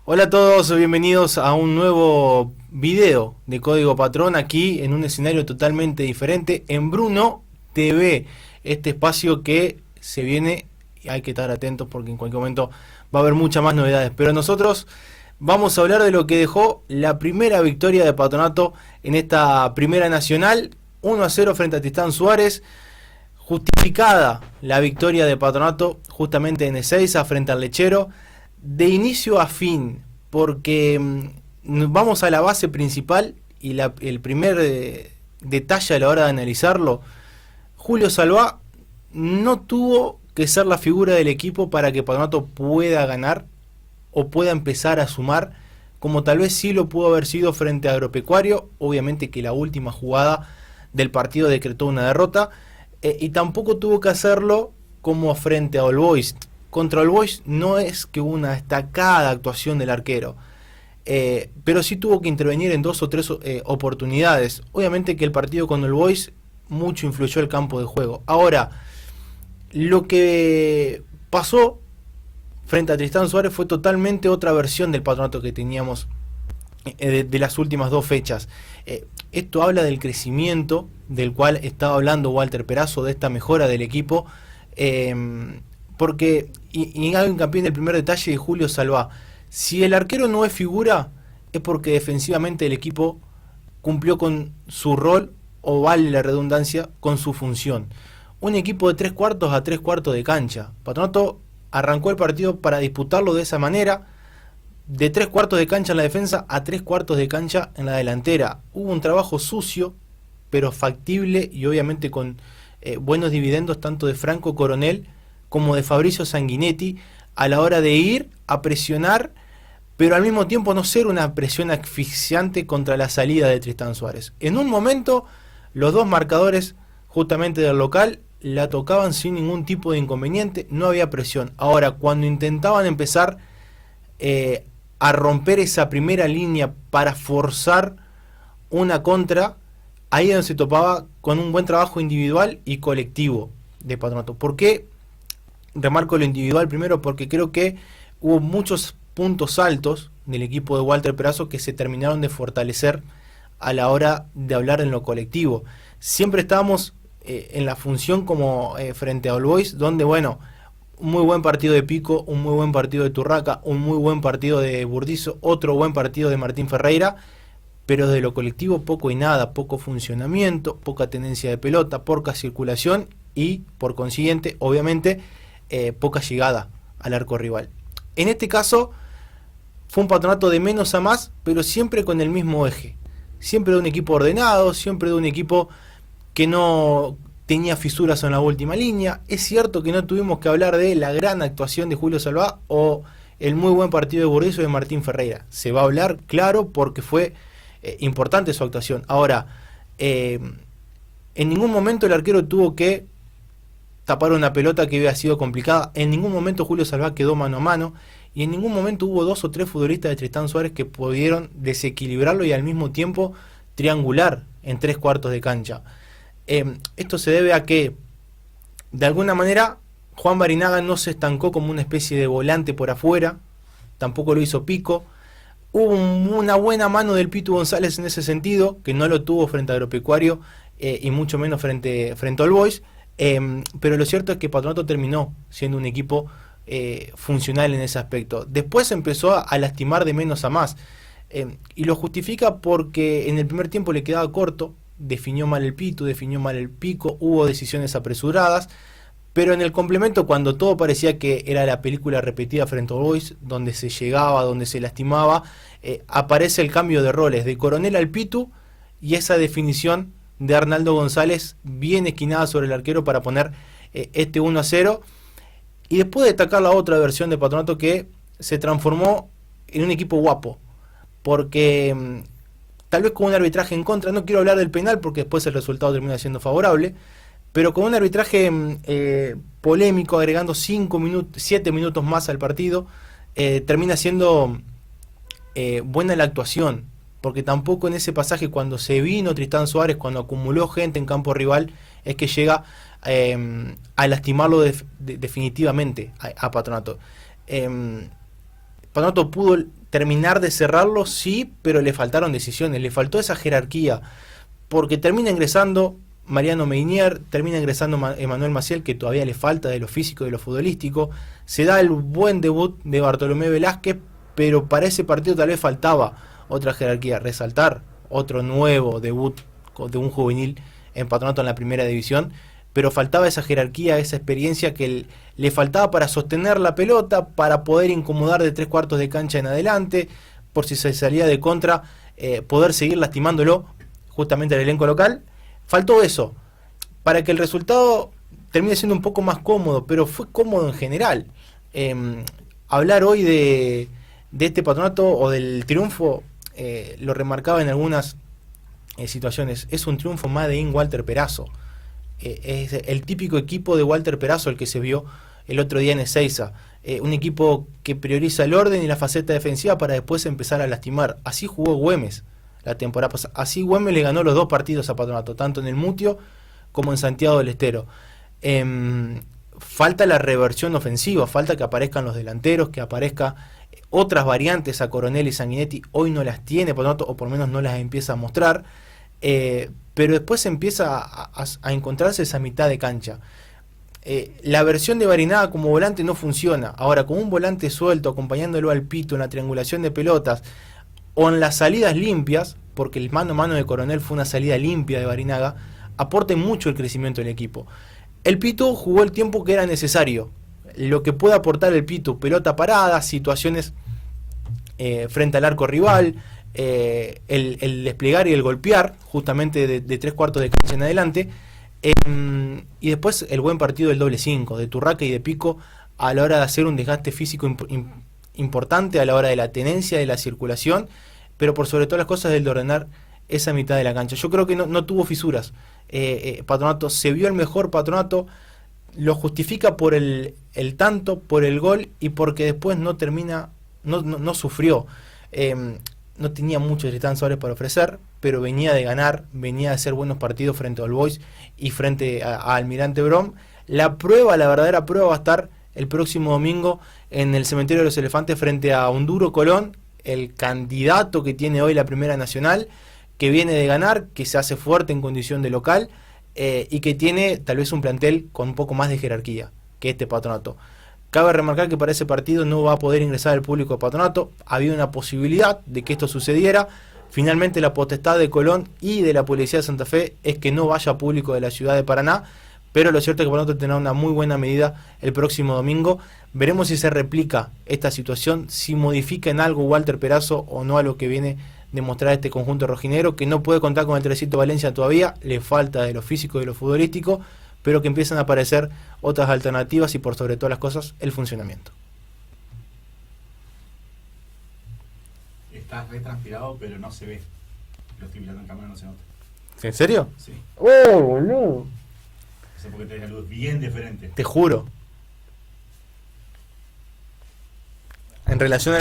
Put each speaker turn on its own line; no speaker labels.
Hola a todos, bienvenidos a un nuevo video de Código Patrón aquí en un escenario totalmente diferente en Bruno TV, este espacio que se viene y hay que estar atentos porque en cualquier momento va a haber muchas más novedades, pero nosotros vamos a hablar de lo que dejó la primera victoria de Patronato en esta primera nacional, 1-0 frente a Tristán Suárez. Justificada la victoria de Patronato justamente en Ezeiza frente al Lechero, de inicio a fin, porque vamos a la base principal y el primer detalle a la hora de analizarlo. Julio Salvá no tuvo que ser la figura del equipo para que Patronato pueda ganar o pueda empezar a sumar, como tal vez sí lo pudo haber sido frente a Agropecuario. Obviamente que la última jugada del partido decretó una derrota, y tampoco tuvo que hacerlo como frente a All Boys. Contra All Boys no es que hubo una destacada actuación del arquero, pero sí tuvo que intervenir en 2 o 3 oportunidades. Obviamente que el partido con All Boys mucho influyó el campo de juego. Ahora, lo que pasó frente a Tristán Suárez fue totalmente otra versión del Patronato que teníamos de las últimas 2 fechas. Esto habla del crecimiento del cual estaba hablando Walter Perazo, de esta mejora del equipo, porque, y hago hincapié en el primer detalle de Julio Salvá, si el arquero no es figura, es porque defensivamente el equipo cumplió con su rol, o vale la redundancia, con su función. Un equipo de 3/4 a 3/4 de cancha. Patronato arrancó el partido para disputarlo de esa manera, de 3/4 de cancha en la defensa a 3/4 de cancha en la delantera. Hubo un trabajo sucio, pero factible y obviamente con buenos dividendos tanto de Franco Coronel como de Fabricio Sanguinetti a la hora de ir a presionar, pero al mismo tiempo no ser una presión asfixiante contra la salida de Tristán Suárez. En un momento los dos marcadores justamente del local la tocaban sin ningún tipo de inconveniente, no había presión. Ahora, cuando intentaban empezar a romper esa primera línea para forzar una contra, ahí es donde se topaba con un buen trabajo individual y colectivo de Patronato. ¿Por qué remarco lo individual? Primero porque creo que hubo muchos puntos altos del equipo de Walter Perazo que se terminaron de fortalecer a la hora de hablar en lo colectivo. Siempre estábamos en la función como frente a All Boys, donde bueno, un muy buen partido de Pico, un muy buen partido de Turraca, un muy buen partido de Burdizo, otro buen partido de Martín Ferreira, pero de lo colectivo poco y nada, poco funcionamiento, poca tenencia de pelota, poca circulación y por consiguiente, obviamente, poca llegada al arco rival. En este caso fue un Patronato de menos a más, pero siempre con el mismo eje, siempre de un equipo ordenado, siempre de un equipo que no tenía fisuras en la última línea. Es cierto que no tuvimos que hablar de la gran actuación de Julio Salvá o el muy buen partido de Burdizo y de Martín Ferreira. Se va a hablar, claro, porque fue importante su actuación. Ahora, en ningún momento el arquero tuvo que tapar una pelota que había sido complicada. En ningún momento Julio Salvá quedó mano a mano. Y en ningún momento hubo 2 o 3 futbolistas de Tristán Suárez que pudieron desequilibrarlo y al mismo tiempo triangular en 3/4 de cancha. Esto se debe a que, de alguna manera, Juan Barinaga no se estancó como una especie de volante por afuera, tampoco lo hizo Pico. Hubo una buena mano del Pitu González en ese sentido, que no lo tuvo frente a Agropecuario y mucho menos frente a All Boys, pero lo cierto es que Patronato terminó siendo un equipo funcional en ese aspecto. Después empezó a lastimar de menos a más, y lo justifica porque en el primer tiempo le quedaba corto, definió mal el Pitu, definió mal el Pico, hubo decisiones apresuradas, pero en el complemento, cuando todo parecía que era la película repetida frente a All Boys, donde se llegaba, donde se lastimaba, aparece el cambio de roles de Coronel al Pitu y esa definición de Arnaldo González bien esquinada sobre el arquero para poner este 1-0, y después destacar la otra versión de Patronato que se transformó en un equipo guapo, porque tal vez con un arbitraje en contra, no quiero hablar del penal porque después el resultado termina siendo favorable, pero con un arbitraje polémico, agregando 7 minutos más al partido, termina siendo buena la actuación, porque tampoco en ese pasaje cuando se vino Tristán Suárez, cuando acumuló gente en campo rival, es que llega a lastimarlo definitivamente a Patronato. Patronato terminar de cerrarlo, sí, pero le faltaron decisiones, le faltó esa jerarquía, porque termina ingresando Mariano Meinier, termina ingresando Emanuel Maciel, que todavía le falta de lo físico y de lo futbolístico, se da el buen debut de Bartolomé Velázquez, pero para ese partido tal vez faltaba otra jerarquía, resaltar otro nuevo debut de un juvenil en Patronato en la primera división, pero faltaba esa jerarquía, esa experiencia que le faltaba para sostener la pelota, para poder incomodar de 3/4 de cancha en adelante, por si se salía de contra, poder seguir lastimándolo justamente al elenco local. Faltó eso, para que el resultado termine siendo un poco más cómodo, pero fue cómodo en general. Hablar hoy de este Patronato o del triunfo, lo remarcaba en algunas situaciones, es un triunfo más de Walter Perazo. Es el típico equipo de Walter Perazo el que se vio el otro día en Ezeiza, un equipo que prioriza el orden y la faceta defensiva para después empezar a lastimar. Así jugó Güemes la temporada pasada, así Güemes le ganó los 2 partidos a Patronato, tanto en el Mutio como en Santiago del Estero. Falta la reversión ofensiva, falta que aparezcan los delanteros, que aparezca otras variantes a Coronel y Sanguinetti. Hoy no las tiene Patronato, o por lo menos no las empieza a mostrar. Pero después empieza a encontrarse esa mitad de cancha. La versión de Barinaga como volante no funciona. Ahora, con un volante suelto, acompañándolo al pito en la triangulación de pelotas o en las salidas limpias, porque el mano a mano de Coronel fue una salida limpia de Barinaga, aporte mucho el crecimiento del equipo. El pito jugó el tiempo que era necesario. Lo que puede aportar el pito, pelota parada, situaciones frente al arco rival, el desplegar y el golpear justamente de 3/4 de cancha en adelante, y después el buen partido del doble 5 de Turraca y de Pico a la hora de hacer un desgaste físico importante, a la hora de la tenencia, de la circulación, pero por sobre todas las cosas del de ordenar esa mitad de la cancha. Yo creo que no tuvo fisuras. Patronato se vio el mejor Patronato, lo justifica por el tanto, por el gol y porque después no termina, no sufrió. No tenía muchos distanciadores para ofrecer, pero venía de ganar, venía de hacer buenos partidos frente a All Boys y frente a Almirante Brom. La verdadera prueba va a estar el próximo domingo en el Cementerio de los Elefantes frente a Honduro Colón, el candidato que tiene hoy la Primera Nacional, que viene de ganar, que se hace fuerte en condición de local, y que tiene tal vez un plantel con un poco más de jerarquía que este Patronato. Cabe remarcar que para ese partido no va a poder ingresar el público de Patronato. Había una posibilidad de que esto sucediera. Finalmente la potestad de Colón y de la Policía de Santa Fe es que no vaya público de la ciudad de Paraná, pero lo cierto es que Patronato tendrá una muy buena medida el próximo domingo. Veremos si se replica esta situación, si modifica en algo Walter Perazo o no a lo que viene de mostrar este conjunto rojinegro, que no puede contar con el Teresito Valencia todavía, le falta de lo físico y de lo futbolístico, pero que empiezan a aparecer otras alternativas y por sobre todas las cosas el funcionamiento.
Estás retranspirado, pero no se ve. Lo estoy mirando en cámara, no se nota.
¿En serio?
Sí.
¡Oh, boludo!
Eso porque tenés la luz bien de frente.
Te juro. En relación a